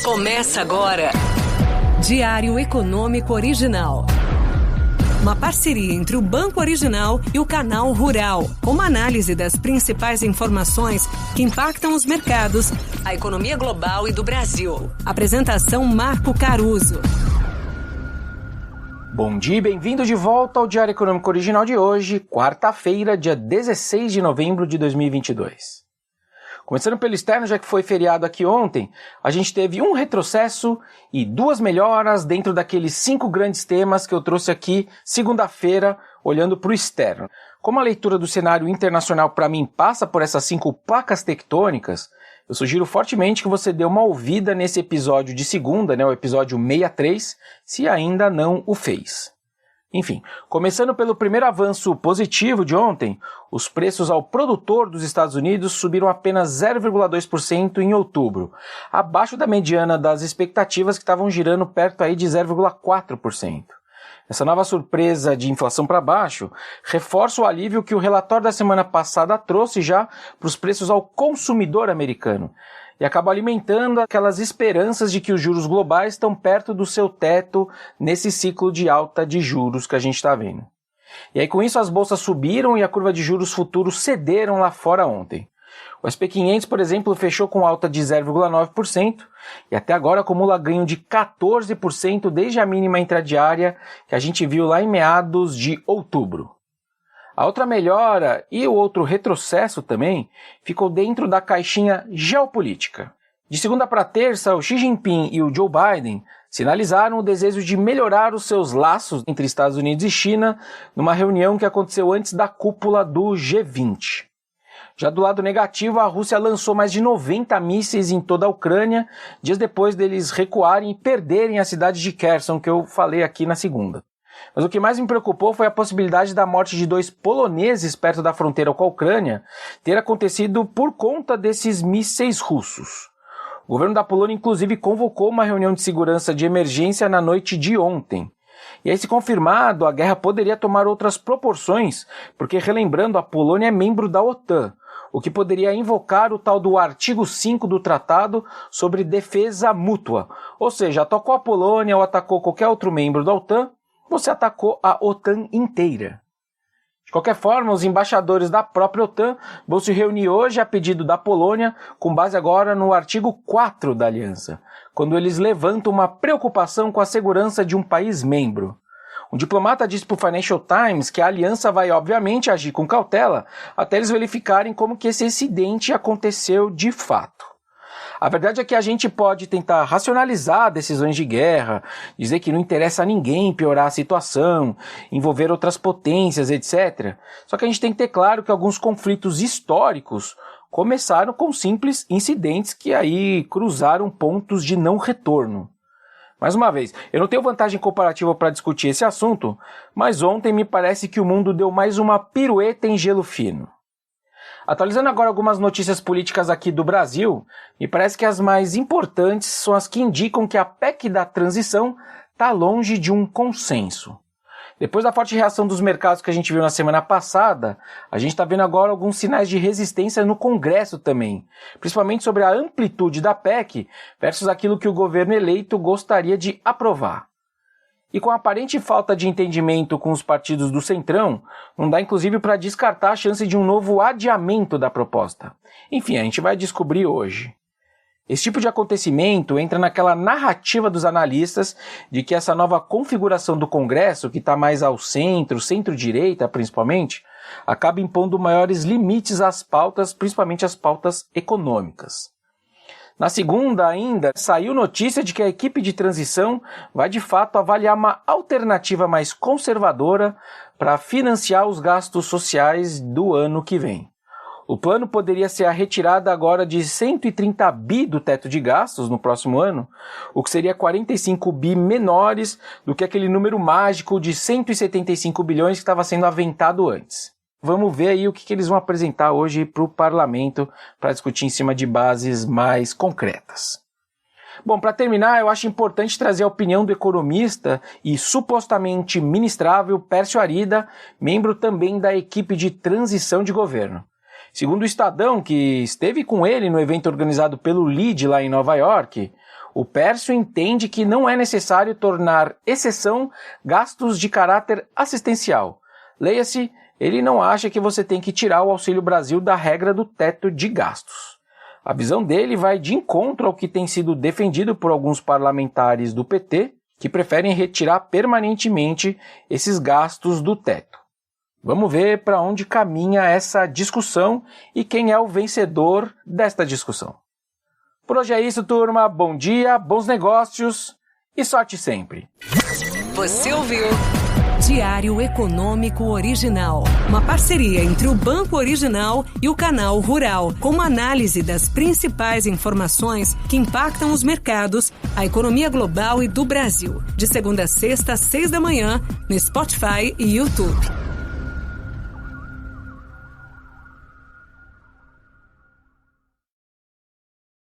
Começa agora. Diário Econômico Original. Uma parceria entre o Banco Original e o Canal Rural, com uma análise das principais informações que impactam os mercados, a economia global e do Brasil. Apresentação Marco Caruso. Bom dia e bem-vindo de volta ao Diário Econômico Original de hoje, quarta-feira, dia 16 de novembro de 2022. Começando pelo externo, já que foi feriado aqui ontem, a gente teve um retrocesso e duas melhoras dentro daqueles 5 grandes temas que eu trouxe aqui segunda-feira, olhando para o externo. Como a leitura do cenário internacional para mim passa por essas 5 placas tectônicas, eu sugiro fortemente que você dê uma ouvida nesse episódio de segunda, o episódio 63, se ainda não o fez. Enfim, começando pelo primeiro avanço positivo de ontem, os preços ao produtor dos Estados Unidos subiram apenas 0,2% em outubro, abaixo da mediana das expectativas que estavam girando perto aí de 0,4%. Essa nova surpresa de inflação para baixo reforça o alívio que o relatório da semana passada trouxe já para os preços ao consumidor americano e acaba alimentando aquelas esperanças de que os juros globais estão perto do seu teto nesse ciclo de alta de juros que a gente está vendo. E aí com isso as bolsas subiram e a curva de juros futuros cederam lá fora ontem. O S&P 500, por exemplo, fechou com alta de 0,9% e até agora acumula ganho de 14% desde a mínima intradiária que a gente viu lá em meados de outubro. A outra melhora e o outro retrocesso também ficou dentro da caixinha geopolítica. De segunda para terça, o Xi Jinping e o Joe Biden sinalizaram o desejo de melhorar os seus laços entre Estados Unidos e China numa reunião que aconteceu antes da cúpula do G20. Já do lado negativo, a Rússia lançou mais de 90 mísseis em toda a Ucrânia, dias depois deles recuarem e perderem a cidade de Kherson, que eu falei aqui na segunda. Mas o que mais me preocupou foi a possibilidade da morte de 2 poloneses perto da fronteira com a Ucrânia ter acontecido por conta desses mísseis russos. O governo da Polônia, inclusive, convocou uma reunião de segurança de emergência na noite de ontem. E aí, se confirmado, a guerra poderia tomar outras proporções, porque, relembrando, a Polônia é membro da OTAN, o que poderia invocar o tal do artigo 5 do Tratado sobre Defesa Mútua. Ou seja, atacou a Polônia ou atacou qualquer outro membro da OTAN, você atacou a OTAN inteira. De qualquer forma, os embaixadores da própria OTAN vão se reunir hoje a pedido da Polônia, com base agora no artigo 4 da aliança, quando eles levantam uma preocupação com a segurança de um país membro. Um diplomata disse para o Financial Times que a aliança vai, obviamente, agir com cautela até eles verificarem como que esse incidente aconteceu de fato. A verdade é que a gente pode tentar racionalizar decisões de guerra, dizer que não interessa a ninguém piorar a situação, envolver outras potências, etc. Só que a gente tem que ter claro que alguns conflitos históricos começaram com simples incidentes que aí cruzaram pontos de não retorno. Mais uma vez, eu não tenho vantagem comparativa para discutir esse assunto, mas ontem me parece que o mundo deu mais uma pirueta em gelo fino. Atualizando agora algumas notícias políticas aqui do Brasil, me parece que as mais importantes são as que indicam que a PEC da transição está longe de um consenso. Depois da forte reação dos mercados que a gente viu na semana passada, a gente está vendo agora alguns sinais de resistência no Congresso também, principalmente sobre a amplitude da PEC versus aquilo que o governo eleito gostaria de aprovar. E com a aparente falta de entendimento com os partidos do Centrão, não dá inclusive para descartar a chance de um novo adiamento da proposta. Enfim, a gente vai descobrir hoje. Esse tipo de acontecimento entra naquela narrativa dos analistas de que essa nova configuração do Congresso, que está mais ao centro, centro-direita principalmente, acaba impondo maiores limites às pautas, principalmente às pautas econômicas. Na segunda ainda, saiu notícia de que a equipe de transição vai de fato avaliar uma alternativa mais conservadora para financiar os gastos sociais do ano que vem. O plano poderia ser a retirada agora de 130 bi do teto de gastos no próximo ano, o que seria 45 bi menores do que aquele número mágico de 175 bilhões que estava sendo aventado antes. Vamos ver aí o que eles vão apresentar hoje para o parlamento para discutir em cima de bases mais concretas. Bom, para terminar, eu acho importante trazer a opinião do economista e supostamente ministrável Pércio Arida, membro também da equipe de transição de governo. Segundo o Estadão, que esteve com ele no evento organizado pelo LEAD lá em Nova York, O Pércio entende que não é necessário tornar exceção gastos de caráter assistencial. Leia-se, ele não acha que você tem que tirar o Auxílio Brasil da regra do teto de gastos. A visão dele vai de encontro ao que tem sido defendido por alguns parlamentares do PT, que preferem retirar permanentemente esses gastos do teto. Vamos ver para onde caminha essa discussão e quem é o vencedor desta discussão. Por hoje é isso, turma. Bom dia, bons negócios e sorte sempre. Você ouviu Diário Econômico Original, uma parceria entre o Banco Original e o Canal Rural, com uma análise das principais informações que impactam os mercados, a economia global e do Brasil. De segunda a sexta, às 6 da manhã, no Spotify e YouTube.